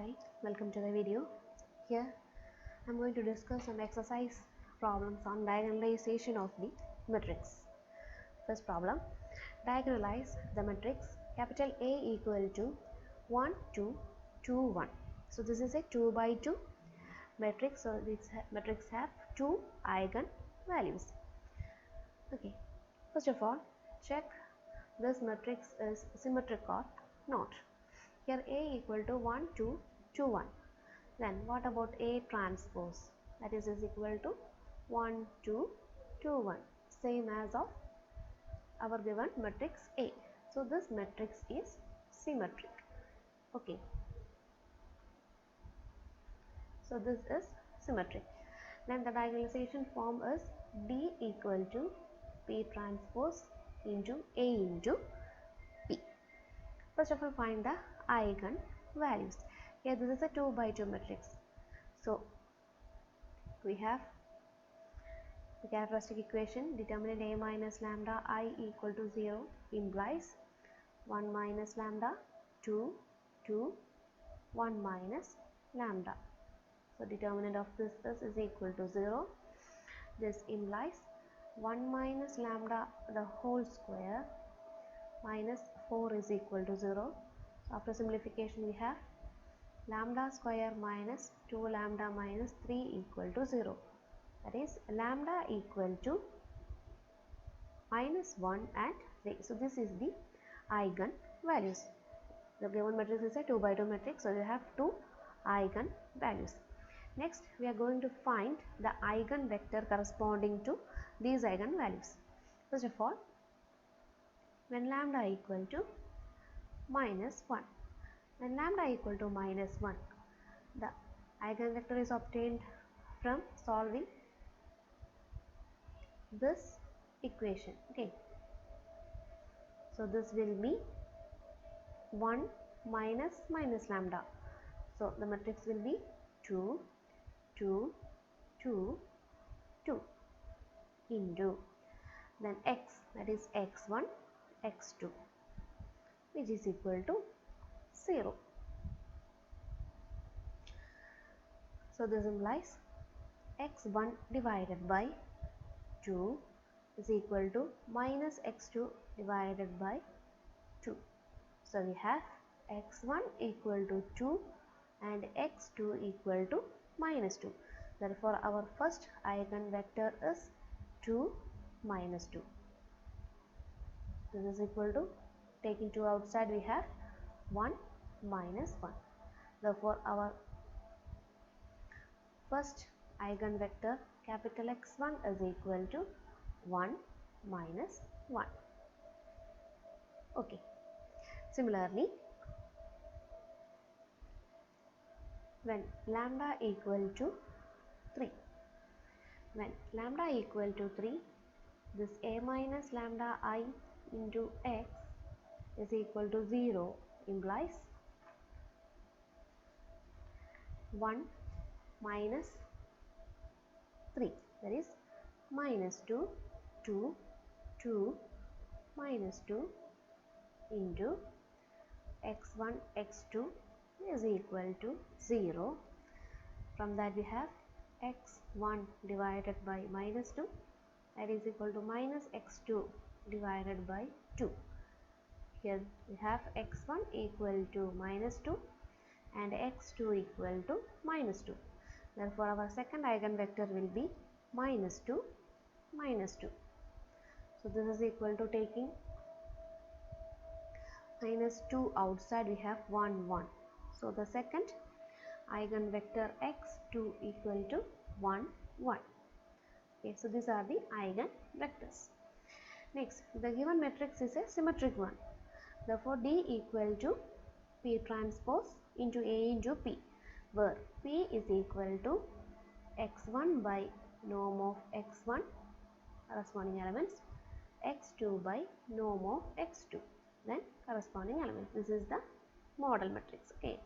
Hi, welcome to the video. Here I'm going to discuss some exercise problems on diagonalization of the matrix. First problem, diagonalize the matrix capital A equal to 1, 2, 2, 1. So this is a 2 by 2 matrix, so this matrix have two eigen values. Okay, first of all, check this matrix is symmetric or not. Here A equal to 1, 2, 2, 1. Then what about A transpose? That is equal to 1, 2, 2, 1. Same as of our given matrix A. So this matrix is symmetric. Okay. So this is symmetric. Then the diagonalization form is D equal to P transpose into A into P. First of all, find the eigen values. Here this is a 2 by 2 matrix. So we have the characteristic equation, determinant A minus lambda I equal to 0 implies 1 minus lambda 2, 2, 1 minus lambda. So determinant of this is equal to 0. This implies 1 minus lambda the whole square minus 4 is equal to 0. So after simplification we have lambda square minus 2 lambda minus 3 equal to 0. That is lambda equal to minus 1 and 3. So this is the eigen values. The given matrix is a 2 by 2 matrix, so you have two eigen values. Next we are going to find the eigen vector corresponding to these eigen values. First of all, when lambda equal to minus 1, when lambda equal to minus 1, the eigenvector is obtained from solving this equation. Okay, so this will be 1 minus lambda. So the matrix will be 2, 2, 2, 2 into then x, that is x1, x2, which is equal to 0. So this implies x1 divided by 2 is equal to minus x2 divided by 2. So we have x1 equal to 2 and x2 equal to minus 2. Therefore our first eigenvector is 2 minus 2. This is equal to, taking 2 outside, we have 1 minus 1. Therefore our first eigenvector capital X1 is equal to 1 minus 1. Okay. Similarly, when lambda equal to 3, when lambda equal to 3, this A minus lambda I into x is equal to 0 implies 1 minus 3, that is minus 2, 2, 2, minus 2 into x1, x2 is equal to 0. From that we have x1 divided by minus 2, that is equal to minus x2 divided by 2. Here we have x1 equal to minus 2 and x2 equal to minus 2. Therefore our second eigenvector will be minus 2, minus 2. So this is equal to, taking minus 2 outside, we have 1, 1. So the second eigenvector x2 equal to 1, 1. Okay, so these are the eigenvectors. Next, the given matrix is a symmetric one. Therefore D equal to P transpose into A into P, where P is equal to x1 by norm of x1 corresponding elements, x2 by norm of x2, then corresponding elements. This is the model matrix. Okay,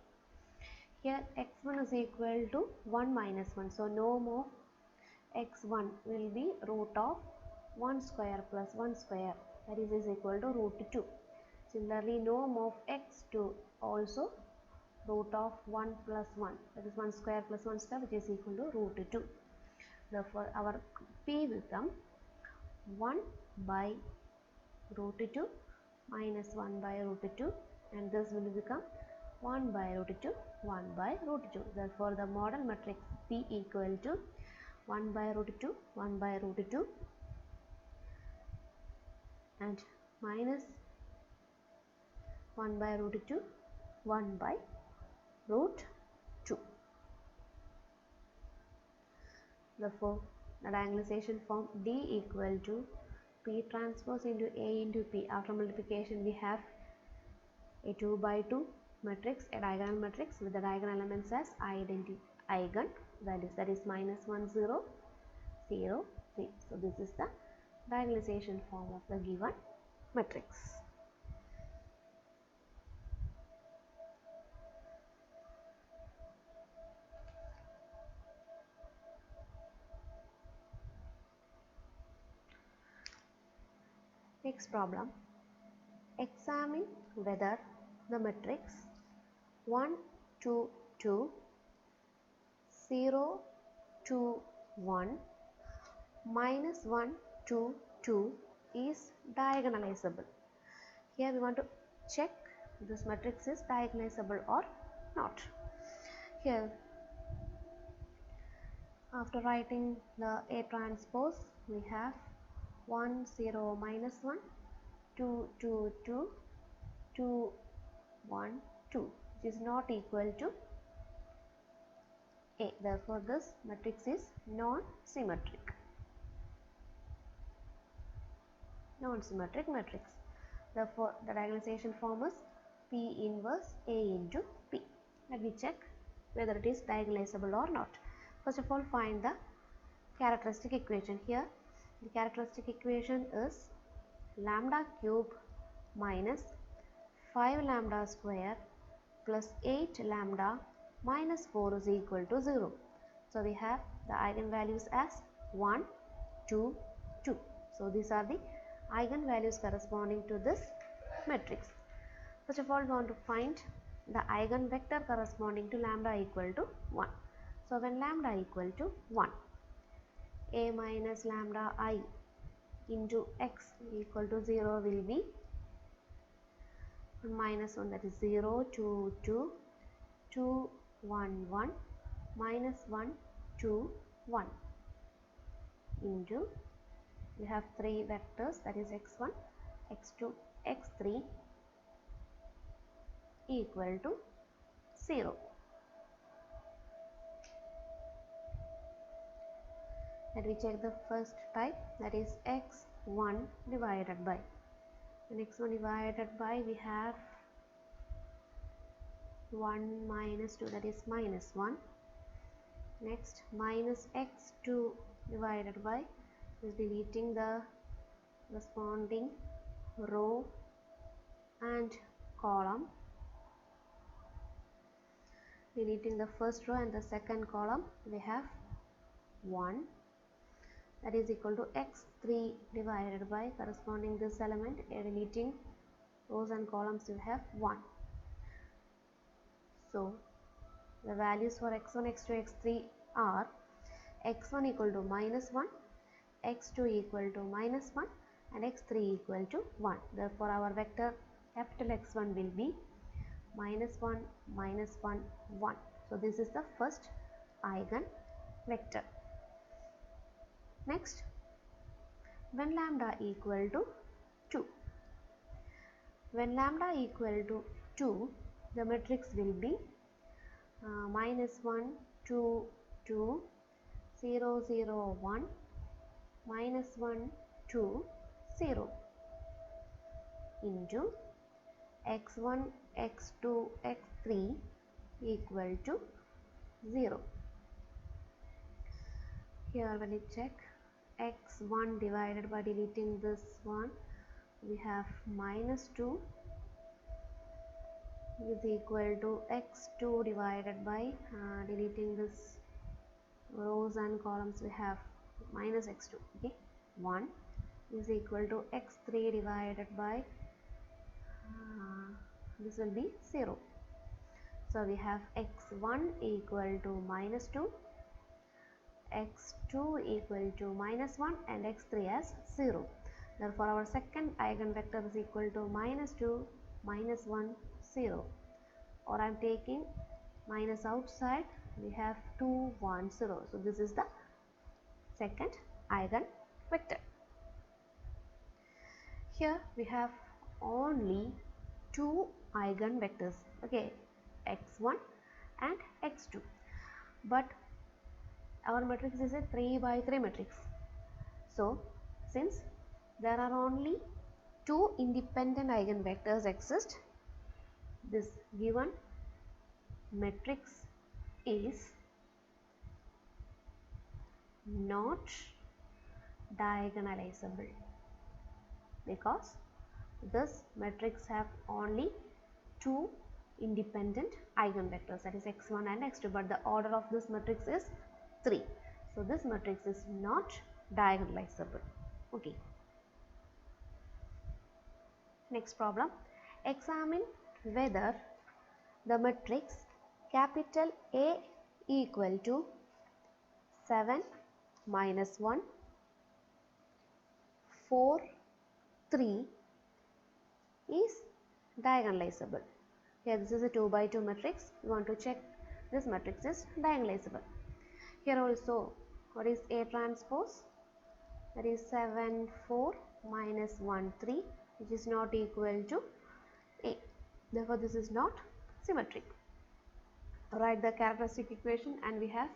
here x1 is equal to 1 minus 1, so norm of x1 will be root of 1 square plus 1 square, that is equal to root 2. Similarly, norm of x2 also root of 1 plus 1, that is 1 square plus 1 square, which is equal to root 2. Therefore, our P become 1 by root 2 minus 1 by root 2, and this will become 1 by root 2, 1 by root 2. Therefore, the model matrix P equal to 1 by root 2, 1 by root 2, and minus 1 by root 2, 1 by root 2. Therefore, the diagonalization form D equal to P transpose into A into P. After multiplication, we have a 2 by 2 matrix, a diagonal matrix with the diagonal elements as eigen values, that is minus 1, 0, 0, 3. So, this is the diagonalization form of the given matrix. Next problem. Examine whether the matrix 1, 2, 2, 0, 2, 1, minus 1, 2, 2 is diagonalizable. Here we want to check this matrix is diagonalizable or not. Here, after writing the A transpose, we have 1, 0, minus 1, 2, 2, 2, 2, 1, 2, which is not equal to A. Therefore, this matrix is non-symmetric. Non-symmetric matrix. Therefore, the diagonalization form is P inverse A into P. Let me check whether it is diagonalizable or not. First of all, find the characteristic equation. Here, the characteristic equation is lambda cube minus 5 lambda square plus 8 lambda minus 4 is equal to 0. So, we have the eigenvalues as 1, 2, 2. So, these are the eigenvalues corresponding to this matrix. First of all, we want to find the eigenvector corresponding to lambda equal to 1. So, when lambda equal to 1, A minus lambda I into x equal to 0 will be minus 1, that is 0, 2, 2, 2, 1, 1, minus 1, 2, 1 into, we have 3 vectors, that is x1, x2, x3 equal to 0. Let me check the first type, that is x1 divided by. In x1 divided by, we have 1 minus 2, that is minus 1. Next, minus x2 divided by is deleting the corresponding row and column. Deleting the first row and the second column, we have 1. That is equal to x3 divided by corresponding this element, deleting rows and columns, you have 1. So, the values for x1, x2, x3 are x1 equal to minus 1, x2 equal to minus 1 and x3 equal to 1. Therefore, our vector capital X1 will be minus 1, minus 1, 1. So, this is the first eigen vector. Next, when lambda equal to 2. When lambda equal to 2, the matrix will be minus 1, 2, 2, 0, 0, 1, minus 1, 2, 0 into x1, x2, x3 equal to 0. Here when you check x1 divided by deleting this one, we have minus 2 is equal to x2 divided by deleting this rows and columns, we have minus x2, okay, 1 is equal to x3 divided by this will be 0. So we have x1 equal to minus 2, x2 equal to minus 1 and x3 as 0. Therefore our second eigenvector is equal to minus 2, minus 1, 0. Or I am taking minus outside, we have 2, 1, 0. So this is the second eigenvector. Here we have only two eigenvectors, okay, x1 and x2, but our matrix is a 3 by 3 matrix. So since there are only two independent eigenvectors exist, this given matrix is not diagonalizable, because this matrix have only two independent eigenvectors, that is x1 and x2, but the order of this matrix is 3. So this matrix is not diagonalizable. Okay. Next problem. Examine whether the matrix capital A equal to 7, minus 1, 4, 3 is diagonalizable. Here this is a 2 by 2 matrix. We want to check this matrix is diagonalizable. Here also, what is A transpose? That is 7, 4, minus 1, 3, which is not equal to A. Therefore this is not symmetric. Write the characteristic equation, and we have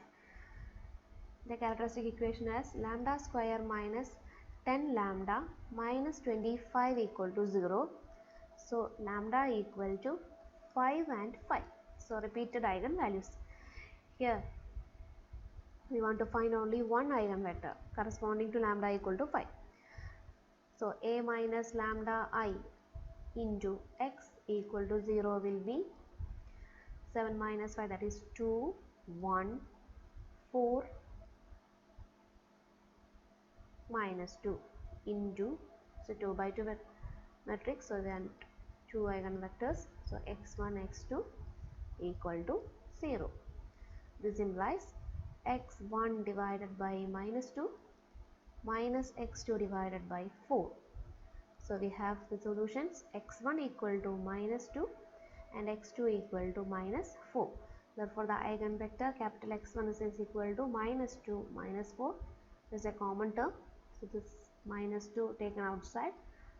the characteristic equation as lambda square minus 10 lambda minus 25 equal to 0. So lambda equal to 5 and 5. So repeated eigenvalues. Here we want to find only one eigenvector corresponding to lambda equal to 5. So A minus lambda I into x equal to 0 will be 7 minus 5, that is 2, 1, 4, minus 2 into, so 2 by 2 matrix, so then 2 eigenvectors, so x1, x2 equal to 0. This implies x1 divided by minus 2 minus x2 divided by 4. So we have the solutions x1 equal to minus 2 and x2 equal to minus 4. Therefore the eigenvector capital X1 is equal to minus 2, minus 4. This is a common term. So this minus 2 taken outside.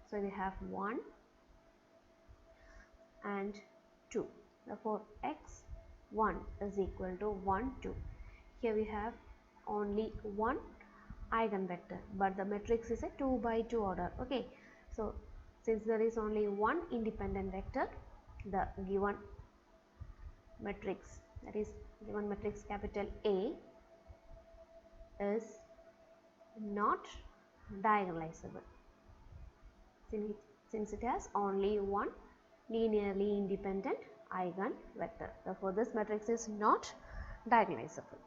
So we have 1 and 2. Therefore x1 is equal to 1, 2. Here we have only one eigenvector, but the matrix is a 2 by 2 order. Okay. So since there is only one independent vector, the given matrix, that is given matrix capital A, is not diagonalizable since it has only one linearly independent eigenvector. Therefore this matrix is not diagonalizable.